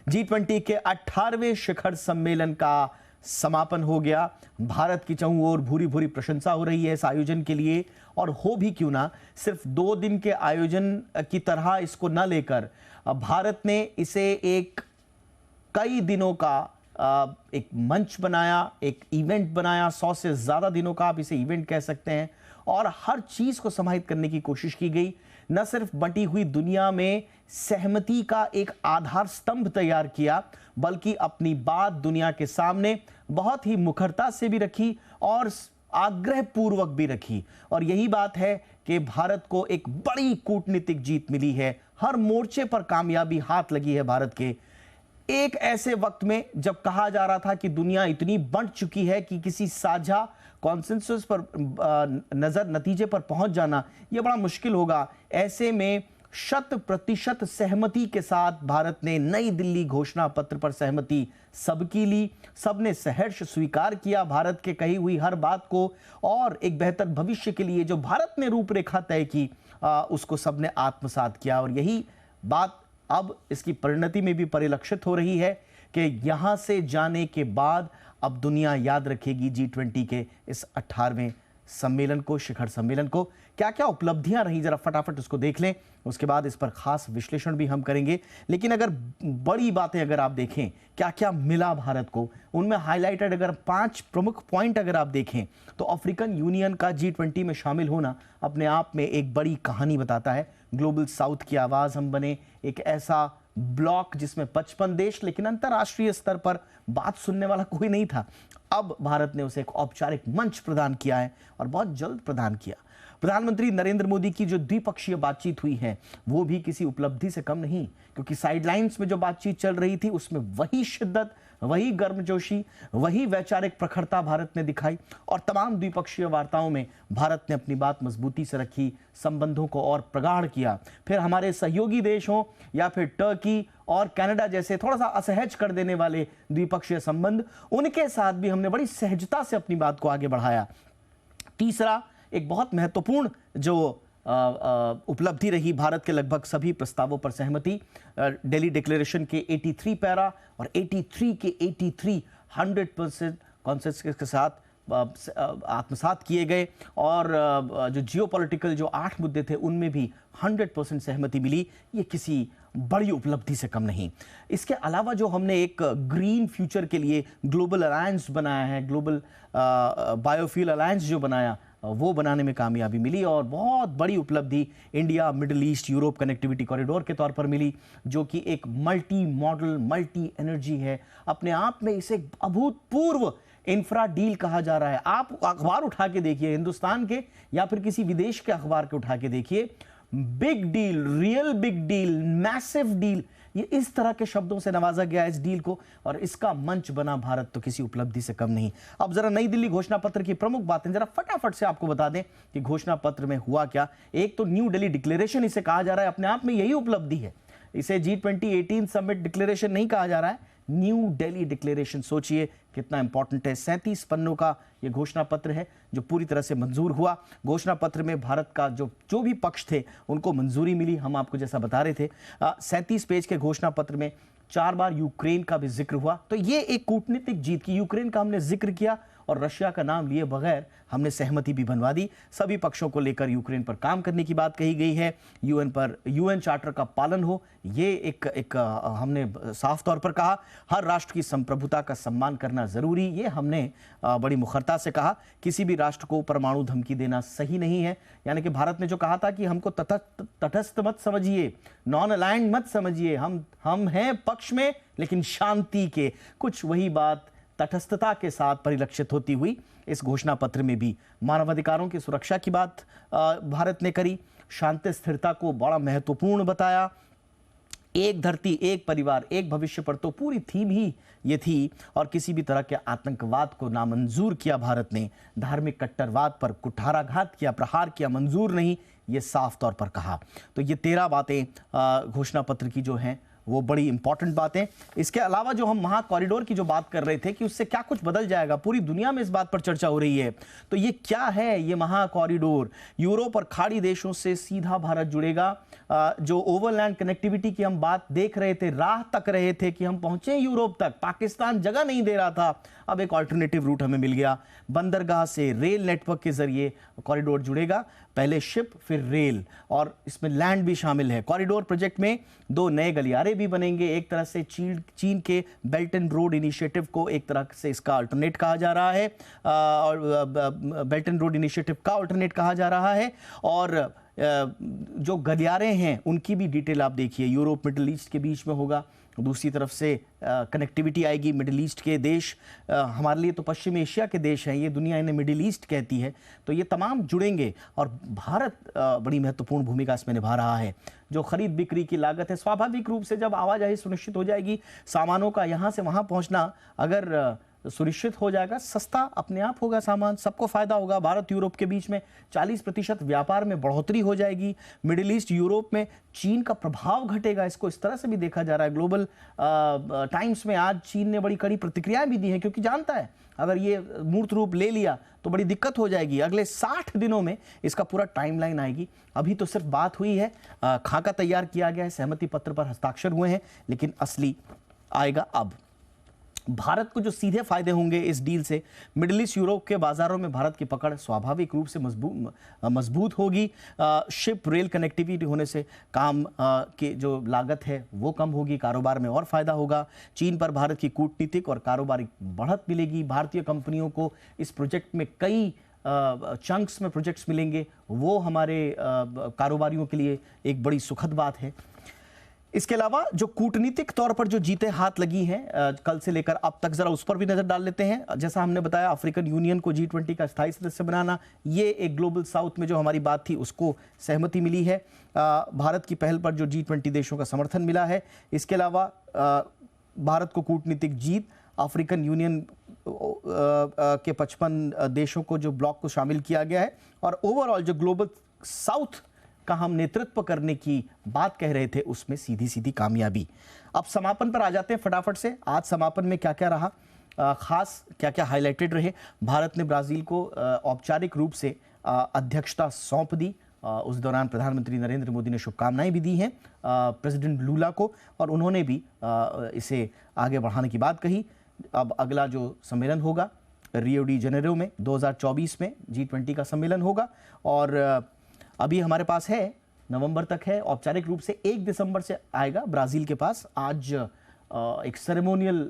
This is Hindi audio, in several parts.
G20 के 18वें शिखर सम्मेलन का समापन हो गया। भारत की चारों ओर भूरी भूरी प्रशंसा हो रही है इस आयोजन के लिए, और हो भी क्यों ना, सिर्फ 2 दिन के आयोजन की तरह इसको न लेकर भारत ने इसे एक कई दिनों का एक मंच बनाया, एक इवेंट बनाया। 100 से ज्यादा दिनों का आप इसे इवेंट कह सकते हैं, और हर चीज को समाहित करने की कोशिश की गई। न सिर्फ बंटी हुई दुनिया में सहमति का एक आधार स्तंभ तैयार किया, बल्कि अपनी बात दुनिया के सामने बहुत ही मुखरता से भी रखी और आग्रह पूर्वक भी रखी। और यही बात है कि भारत को एक बड़ी कूटनीतिक जीत मिली है। हर मोर्चे पर कामयाबी हाथ लगी है भारत के। एक ऐसे वक्त में जब कहा जा रहा था कि दुनिया इतनी बढ़ चुकी है कि किसी साझा कॉन्सेंसस पर नतीजे पर पहुंच जाना यह बड़ा मुश्किल होगा, ऐसे में 100% सहमति के साथ भारत ने नई दिल्ली घोषणा पत्र पर सहमति सबकी ली। सबने सहर्ष स्वीकार किया भारत के कही हुई हर बात को, और एक बेहतर भविष्य के लिए जो भारत ने रूपरेखा तय की उसको सबने आत्मसात किया। और यही बात अब इसकी परिणति में भी परिलक्षित हो रही है कि यहां से जाने के बाद अब दुनिया याद रखेगी G20 के इस 18वें सम्मेलन को, शिखर सम्मेलन को। क्या क्या उपलब्धियां रही, जरा फटाफट उसको देख लें, उसके बाद इस पर खास विश्लेषण भी हम करेंगे। लेकिन अगर बड़ी बातें अगर आप देखें क्या क्या मिला भारत को, उनमें हाईलाइटेड अगर 5 प्रमुख पॉइंट अगर आप देखें तो अफ्रीकन यूनियन का G20 में शामिल होना अपने आप में एक बड़ी कहानी बताता है। ग्लोबल साउथ की आवाज हम बने, एक ऐसा ब्लॉक जिसमें 55 देश, लेकिन अंतर्राष्ट्रीय स्तर पर बात सुनने वाला कोई नहीं था। अब भारत ने उसे एक औपचारिक मंच प्रदान किया है, और बहुत जल्द प्रदान किया। प्रधानमंत्री नरेंद्र मोदी की जो द्विपक्षीय बातचीत हुई है वो भी किसी उपलब्धि से कम नहीं, क्योंकि साइडलाइंस में जो बातचीत चल रही थी उसमें वही शिद्दत, वही गर्मजोशी, वही वैचारिक प्रखरता भारत ने दिखाई। और तमाम द्विपक्षीय वार्ताओं में भारत ने अपनी बात मजबूती से रखी, संबंधों को और प्रगाढ़ किया। फिर हमारे सहयोगी देश हों या फिर टर्की और कनाडा जैसे थोड़ा सा असहज कर देने वाले द्विपक्षीय संबंध, उनके साथ भी हमने बड़ी सहजता से अपनी बात को आगे बढ़ाया। तीसरा, एक बहुत महत्वपूर्ण जो उपलब्धि रही, भारत के लगभग सभी प्रस्तावों पर सहमति। दिल्ली डिक्लेरेशन के 83 पैरा और 83 के 83 100% कॉन्सेंसस के साथ आत्मसात किए गए, और जो जियोपॉलिटिकल जो 8 मुद्दे थे उनमें भी 100% सहमति मिली। ये किसी बड़ी उपलब्धि से कम नहीं। इसके अलावा जो हमने एक ग्रीन फ्यूचर के लिए ग्लोबल अलायंस बनाया है, ग्लोबल बायोफ्यूल अलायंस जो बनाया, वो बनाने में कामयाबी मिली। और बहुत बड़ी उपलब्धि India middle east Europe connectivity corridor के तौर पर मिली, जो कि एक मल्टी मॉडल मल्टी एनर्जी है। अपने आप में इसे अभूतपूर्व इंफ्रा डील कहा जा रहा है। आप अखबार उठा के देखिए, हिंदुस्तान के या फिर किसी विदेश के अखबार के उठा के देखिए, big deal, real big deal, massive deal, ये इस तरह के शब्दों से नवाजा गया इस डील को, और इसका मंच बना भारत तो किसी उपलब्धि से कम नहीं। अब जरा नई दिल्ली घोषणा पत्र की प्रमुख बातें जरा फटाफट से आपको बता दें कि घोषणा पत्र में हुआ क्या। एक तो न्यू दिल्ली डिक्लेरेशन इसे कहा जा रहा है, अपने आप में यही उपलब्धि है। इसे G20 18 समिट डिक्लेरेशन नहीं कहा जा रहा है, न्यू दिल्ली डिक्लेरेशन। सोचिए कितना इंपॉर्टेंट है। 37 पन्नों का यह घोषणा पत्र है जो पूरी तरह से मंजूर हुआ। घोषणा पत्र में भारत का जो भी पक्ष थे उनको मंजूरी मिली, हम आपको जैसा बता रहे थे। 37 पेज के घोषणा पत्र में 4 बार यूक्रेन का भी जिक्र हुआ, तो ये एक कूटनीतिक जीत की। यूक्रेन का हमने जिक्र किया और रशिया का नाम लिए बगैर हमने सहमति भी बनवा दी। सभी पक्षों को लेकर यूक्रेन पर काम करने की बात कही गई है। यूएन चार्टर का पालन हो, ये एक हमने साफ तौर पर कहा। हर राष्ट्र की संप्रभुता का सम्मान करना जरूरी, ये हमने बड़ी मुखरता से कहा। किसी भी राष्ट्र को परमाणु धमकी देना सही नहीं है। यानी कि भारत ने जो कहा था कि हमको तटस्थ मत समझिए, नॉन अलाइंड मत समझिए, हम हैं पक्ष में लेकिन शांति के, कुछ वही बात तटस्थता के साथ परिलक्षित होती हुई इस घोषणा पत्र में भी मानवाधिकारों की सुरक्षा की बात भारत ने करी। शांति स्थिरता को बड़ा महत्वपूर्ण बताया। एक धरती, एक परिवार, एक भविष्य पर तो पूरी थीम ही ये थी। और किसी भी तरह के आतंकवाद को नामंजूर किया भारत ने। धार्मिक कट्टरवाद पर कुठाराघात किया, प्रहार किया, मंजूर नहीं, ये साफ तौर पर कहा। तो ये 13 बातें घोषणा पत्र की जो हैं वो बड़ी इंपॉर्टेंट बातें। इसके अलावा जो हम महा कॉरिडोर की जो बात कर रहे थे कि उससे क्या कुछ बदल जाएगा, पूरी दुनिया में इस बात पर चर्चा हो रही है। तो ये क्या है ये महा कॉरिडोर? यूरोप और खाड़ी देशों से सीधा भारत जुड़ेगा। जो ओवरलैंड कनेक्टिविटी की हम बात देख रहे थे, राह तक रहे थे कि हम पहुंचे यूरोप तक, पाकिस्तान जगह नहीं दे रहा था, अब एक ऑल्टरनेटिव रूट हमें मिल गया। बंदरगाह से रेल नेटवर्क के जरिए कॉरिडोर जुड़ेगा, पहले शिप फिर रेल, और इसमें लैंड भी शामिल है। कॉरिडोर प्रोजेक्ट में 2 नए गलियारे भी बनेंगे। एक तरह से चीन के बेल्ट एंड रोड इनिशिएटिव को एक तरह से इसका अल्टरनेट कहा जा रहा है, और बेल्ट एंड रोड इनिशिएटिव का अल्टरनेट कहा जा रहा है। और जो गलियारे हैं उनकी भी डिटेल आप देखिए, यूरोप मिडिल ईस्ट के बीच में होगा, दूसरी तरफ से कनेक्टिविटी आएगी। मिडिल ईस्ट के देश हमारे लिए तो पश्चिम एशिया के देश हैं, ये दुनिया इन्हें मिडिल ईस्ट कहती है, तो ये तमाम जुड़ेंगे और भारत बड़ी महत्वपूर्ण भूमिका इसमें निभा रहा है। जो खरीद बिक्री की लागत है, स्वाभाविक रूप से जब आवाजाही सुनिश्चित हो जाएगी, सामानों का यहाँ से वहाँ पहुँचना अगर सुनिश्चित हो जाएगा, सस्ता अपने आप होगा सामान, सबको फायदा होगा। भारत यूरोप के बीच में 40% व्यापार में बढ़ोतरी हो जाएगी। मिडिल ईस्ट यूरोप में चीन का प्रभाव घटेगा, इसको इस तरह से भी देखा जा रहा है। ग्लोबल टाइम्स में आज चीन ने बड़ी कड़ी प्रतिक्रियाएं भी दी हैं, क्योंकि जानता है अगर ये मूर्त रूप ले लिया तो बड़ी दिक्कत हो जाएगी। अगले 60 दिनों में इसका पूरा टाइमलाइन आएगी। अभी तो सिर्फ बात हुई है, खाका तैयार किया गया है, सहमति पत्र पर हस्ताक्षर हुए हैं, लेकिन असली आएगा अब। भारत को जो सीधे फायदे होंगे इस डील से, मिडिल ईस्ट यूरोप के बाजारों में भारत की पकड़ स्वाभाविक रूप से मजबूत होगी। शिप रेल कनेक्टिविटी होने से काम की जो लागत है वो कम होगी, कारोबार में और फायदा होगा। चीन पर भारत की कूटनीतिक और कारोबारी बढ़त मिलेगी। भारतीय कंपनियों को इस प्रोजेक्ट में कई चंक्स में प्रोजेक्ट्स मिलेंगे, वो हमारे कारोबारियों के लिए एक बड़ी सुखद बात है। इसके अलावा जो कूटनीतिक तौर पर जो जीतें हाथ लगी हैं कल से लेकर अब तक, जरा उस पर भी नजर डाल लेते हैं। जैसा हमने बताया, अफ्रीकन यूनियन को G20 का स्थायी सदस्य बनाना, ये एक ग्लोबल साउथ में जो हमारी बात थी उसको सहमति मिली है। भारत की पहल पर जो G20 देशों का समर्थन मिला है। इसके अलावा भारत को कूटनीतिक जीत, अफ्रीकन यूनियन के 55 देशों को जो ब्लॉक को शामिल किया गया है, और ओवरऑल जो ग्लोबल साउथ का हम नेतृत्व करने की बात कह रहे थे उसमें सीधी सीधी कामयाबी। अब समापन पर आ जाते हैं फटाफट से। आज समापन में क्या क्या रहा, खास क्या क्या हाईलाइटेड रहे। भारत ने ब्राजील को औपचारिक रूप से अध्यक्षता सौंप दी। उस दौरान प्रधानमंत्री नरेंद्र मोदी ने शुभकामनाएं भी दी हैं प्रेसिडेंट लूला को, और उन्होंने भी इसे आगे बढ़ाने की बात कही। अब अगला जो सम्मेलन होगा रियो डी जेनेरो में 2024 में G20 का सम्मेलन होगा, और अभी हमारे पास है नवंबर तक है, औपचारिक रूप से 1 दिसंबर से आएगा ब्राजील के पास। आज एक सेरेमोनियल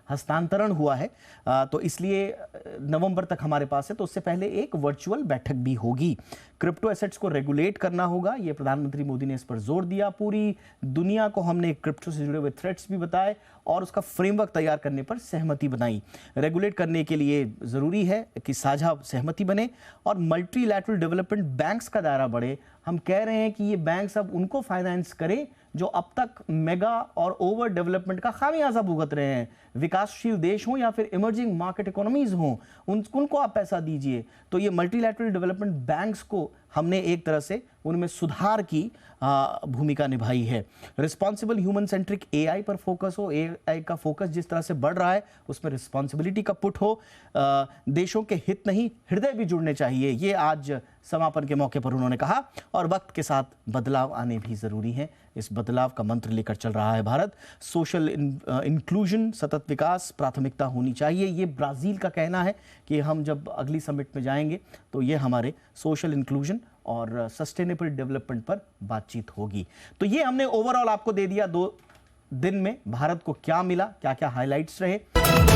हस्तांतरण हुआ है, तो इसलिए नवंबर तक हमारे पास है। तो उससे पहले एक वर्चुअल बैठक भी होगी। क्रिप्टो एसेट्स को रेगुलेट करना होगा, ये प्रधानमंत्री मोदी ने इस पर जोर दिया। पूरी दुनिया को हमने क्रिप्टो से जुड़े हुए थ्रेट्स भी बताए और उसका फ्रेमवर्क तैयार करने पर सहमति बनाई। रेगुलेट करने के लिए ज़रूरी है कि साझा सहमति बने और मल्टीलैटरल डेवलपमेंट बैंक्स का दायरा बढ़े। हम कह रहे हैं कि ये बैंक्स अब उनको फाइनेंस करें जो अब तक मेगा और ओवर डेवलपमेंट का खामियाजा भुगत रहे हैं। विकासशील देश हों या फिर इमर्जिंग मार्केट इकोनॉमीज हों, उनको आप पैसा दीजिए। तो ये मल्टीलैटरल डेवलपमेंट बैंक्स को हमने एक तरह से उनमें सुधार की भूमिका निभाई है। रिस्पॉन्सिबल ह्यूमन सेंट्रिक एआई पर फोकस हो, एआई का फोकस जिस तरह से बढ़ रहा है उसमें रिस्पॉन्सिबिलिटी का पुट हो। देशों के हित नहीं हृदय भी जुड़ने चाहिए, ये आज समापन के मौके पर उन्होंने कहा। और वक्त के साथ बदलाव आने भी जरूरी हैं, इस बदलाव का मंत्र लेकर चल रहा है भारत। सोशल इंक्लूजन, सतत विकास प्राथमिकता होनी चाहिए, ये ब्राजील का कहना है कि हम जब अगली समिट में जाएंगे तो ये हमारे सोशल इंक्लूजन और सस्टेनेबल डेवलपमेंट पर बातचीत होगी। तो ये हमने ओवरऑल आपको दे दिया 2 दिन में भारत को क्या मिला, क्या क्या हाइलाइट्स रहे।